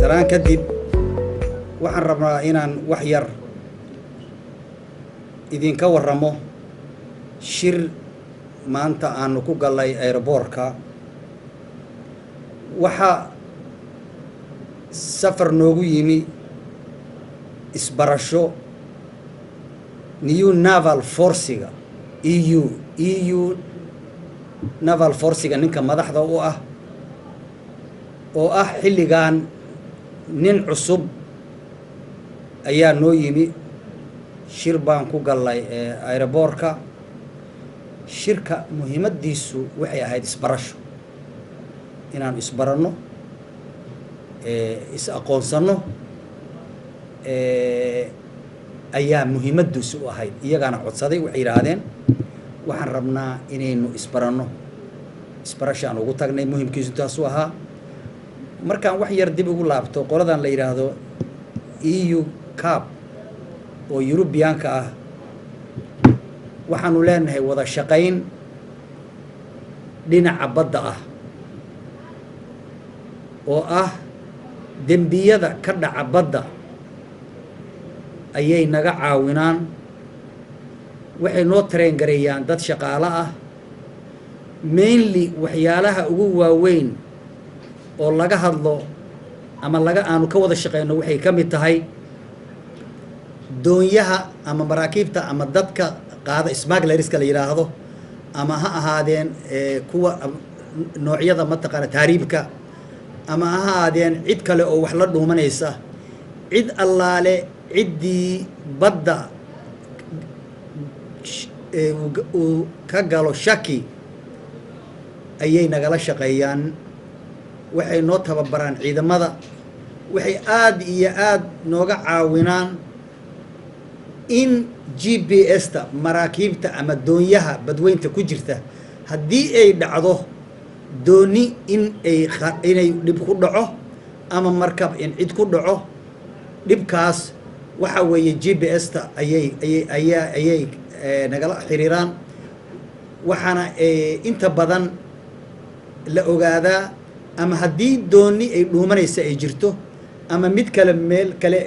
salaan kadib waxaan rabnaa inaan wax yar idinka warramo shir maanta aanu ku galay airportka waxa safar noogu yimi isbarasho new naval force-ga EU naval force-ga ninka madaxda u ah oo ah xilligan nin cusub ayaa noo yimi shir baan ku galay airportka shirka muhiimadiisu waxay ahayd isbarasho inaan isbaranno is aqoonsano ayaa muhiimadiisu u ahayd iyagaana codsaday waxay yidhaahdeen waxaan rabnaa inaynu isbaranno isbarasho aan ugu tagnay muhiimkiisu taasuu ahaa markaan wax yar dib ugu laabto qoladan la yidhaahdo EU cab oo Yurubiyaanka ah waxaanu leenahay wada shaqayn dhinaca badda ah oo ah dembiyada ka dhaca badda ayay naga caawinaan waxay noo tareen gareeyaan dad shaqaale ah mainly waxyaalaha ugu waaweyn oo laga hadlo ama aanu ka wada shaqeyno waxay ka mid tahay doonyaha ama maraakiibta ama dadka qaada smugglerska la yidhaahdo ama ha ahaadeen kuwa noocyada mataqaana taariibka ama ha ahaadeen cid kale oo wax la dhuumanaysa cid allaale ciddii badda uu ka galo shaki ayay nagala shaqeeyaan waxay noo tababaraan ciidamada waxay aad iyo aad nooga caawinaan in GPS-ta maraakiibta ama doonyaha badweynta ku jirta haddii ay dhacdo dooni inay dhib ku dhaco ama markab in cid ku dhaco dhibkaas waxa weeye GPS-ta ayay nagala xiriiraan waxaana inta badan la ogaadaa ama haddii dooni ay dhuumanaysa ay jirto ama mid kale meel kale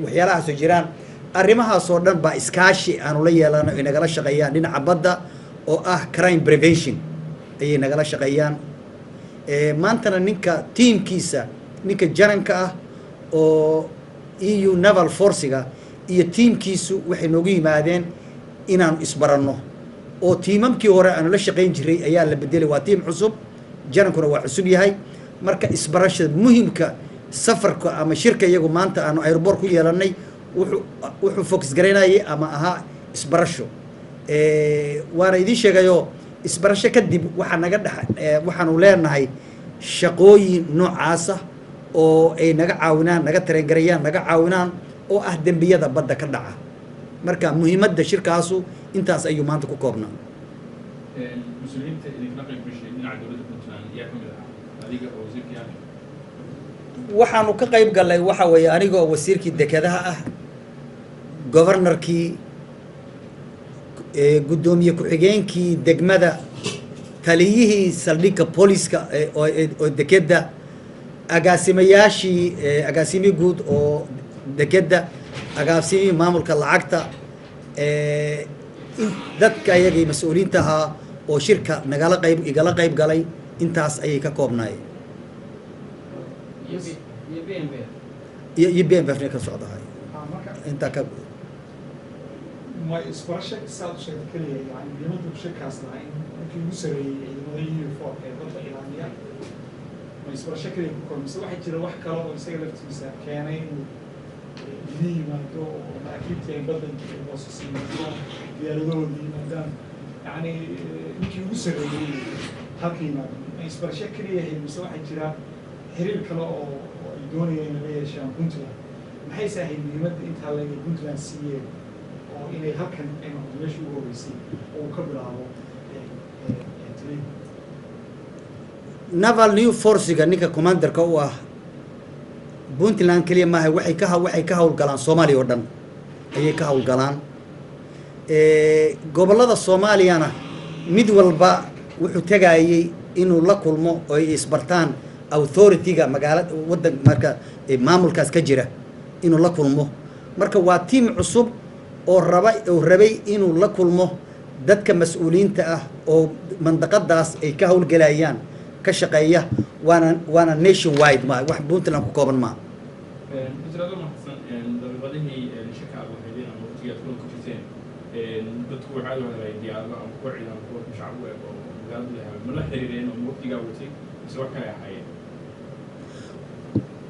waxyaalahaasoo jiraan arrimahaasoo dhan baa iskaashi aanu la yeelano ay nagala shaqeeyaan dhinaca badda oo ah crime prevention ayay nagala shaqeeyaan maantana ninka tiimkiisa ninka jaranka ah oo EU naval force-ga iyo tiimkiisu waxay noogu yimaadeen inaanu isbaranno oo tiimamkii hore aanu la shaqayn jiray ayaa la bedelay waa tiim cusub jarankuna waa cusub yahay marka isbarashada muhiimka safarka ama shirka iyagu maanta aanu airport ku yeelanay wuxuu focus garaynayay ama ahaa isbarasho waana idiin sheegayo isbarasho kadib waxaa naga waxaanu leenahay shaqooyin noocaasa oo ay naga caawinaan naga tareengarayaan naga caawinaan oo ah dembiyada badda ka dhaca marka muhiimadda shirkaasu intaas ayuu maanta ku koobnaa waxaanu ka qayb galay waxa weeye anigoo wasiirkii dekedaha ah governorkii guddoomiye ku-xigeenkii degmada taliyihii saldhigga booliska oo dekedda agaasimayaashii agaasimi guud oo dekedda agaasimihii maamulka lacagta dadka ayagii mas-uuliyiinta ahaa oo shirka igala qayb galay intaas ayay ka koobnaayeen iyo BMF ka socdahay inta ka ma isbarasho saad sheegtay kaliya yani muhiimadda shirkaas lahayn markii ugu sareeyay ciidamada uniform ee badda ilaaliya ma isbarasho kaliya ku kormaysa waxaa jira wax kale oo isaga laftiisa keenay inuu idin yimaado oo maraakiibta ay badda hoosas yimaadaan diyaaradahoodii yimaadaan yani ninkii ugu sareeyay halka yimaado ma isbarasho kaliya yahay mise waxaa jira xiriir kale oo ay doonayeen inay la yeeshaan Puntland maxayse ahayd muhiimadda intaa laga Puntland siiyeen oo inay halkan ay noqoto meesha ugu horeysay oo ka bilaabo naval new force-ga ninka commanderka u ah Puntland kaliya maaha waxay ka howlgalaan Soomaaliya oo dhan ayay ka howlgalaan gobollada Soomaaliyana mid walba wuxuu tagayay inuu la kulmo oo ay isbartaan authority-ga magaalada waddan marka maamulkaas ka jira inuu la kulmo marka waa tiim cusub oo rabay inuu la kulmo dadka mas-uuliyiinta ah oo mandaqadaas ay ka howlgelayaan ka shaqeeya waana nation wide ma wax puntland ku kooban ma israa'iil maxsan dalbadihii shaka waxay ama waqtiga kulan ku jirteen dadku waxay leedahay diyaarado ama ku ciidan ku shacab weeg oo magaalada ma la xiriireen oo waqtiga watay soo kale ahayeen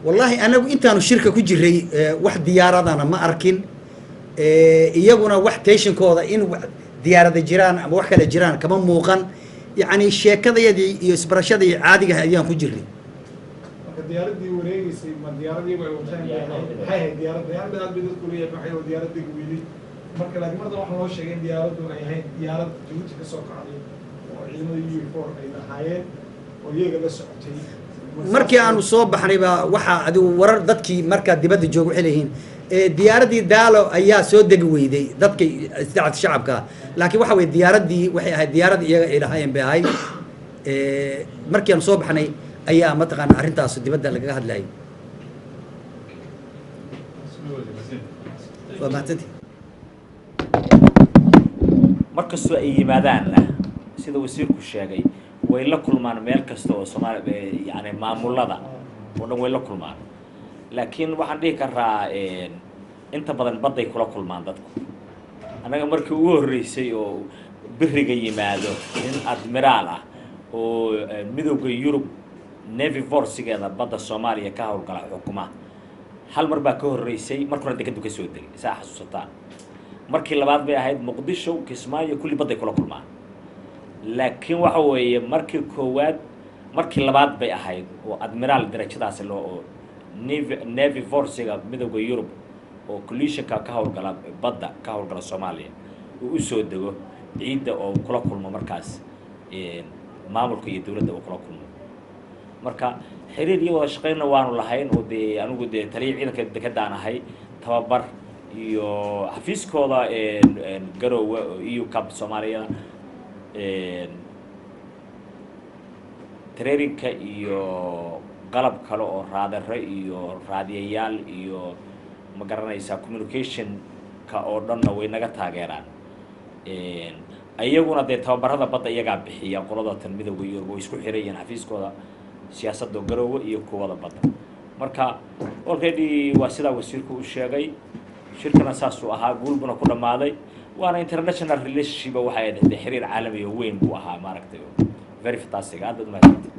wallahi anagu intaanu shirka ku jiray wax diyaaradana ma arkin iyaguna wax tensionkooda in diyaarada jiraan ama wax kale jiraan kama muuqan yani sheekadayadii iyo isbarashadii caadiga ayaan ku jiray marka diyaaradii wareegaysay ma diyaaradii way wataan maxay diyaaradda aad bay dadku leeyahay waxay diyaaradii weeyday marka laakiin marka waxa loo sheegay diyaaraddu ay ahayd diyaarad Djibouti ka soo kacday oo ciidamada U4 ay lahaayeen oo iyaga la socotay markii aanu soo baxnay baa waxa adigu warar dadkii markaa dibadda jooga waxay leeyihiin diyaaradii daalo ayaa soo degi weyday dadkii istaacad shacabka laakiin waxa weeye diyaaradii waxay ahayd diyaaradii iyaga ay lahaayeen bay ahayd markii aanu soo baxnay ayaa mataqaana arrintaas dibadda lagaga hadlayay waa mahadsantii markastoo ay yimaadaanna sida wasiirku sheegay way la kulmaan meel kasta oo Soomaaliya yani maamulada oo dhan way la kulmaan laakiin waxaan dhihi karaa inta badan baday kula kulmaan dadku anaga markii ugu horeysay oo biriga yimaado in admiraal ah oo midowga Yurub Navy Force-geeda badda Soomaaliya ka howlgala xukuumadda hal mar baa ka horeysay markii dekadu ka soo degay saa xasuusataan markii labaad bay ahayd Muqdisho Kismaayo kulli baday kula kulmaan laakiin waxa weeye markii koowaad markii labaad bay ahayd oo admiraal darajadaas loo Navy Force-ga midowga Yurub oo coalition-ka ka howlgala badda ka howlgala Soomaaliya uu u soo dego ciidda oo kula kulmo markaas maamulka iyo dawladda oo kula kulmo marka xiriir iyo wada shaqeyn waanu lahayn oo anigu taliye ciidanka dekedaan ahay tababar iyo xafiiskooda Garowe iyo Cab Soomaaliya training-ka iyo qalab kale oo raadare iyo raadiyayaal iyo ma garanaysaa communication-ka oo dhanna way naga taageeraan ayaguna tababarada badda iyagaa bixiya qolada tan midowga Yurub oo isku xirayeen xafiiskooda siyaasadda Garowe iyo kuwada badda marka already waa sida wasiirku u sheegay shirkana saas uu ahaa guulbuna ku dhamaaday waana international relationship waxa ay xiriir caalami oo weyn buu ahaa maaragtay very fantastic aad u mahadsantahay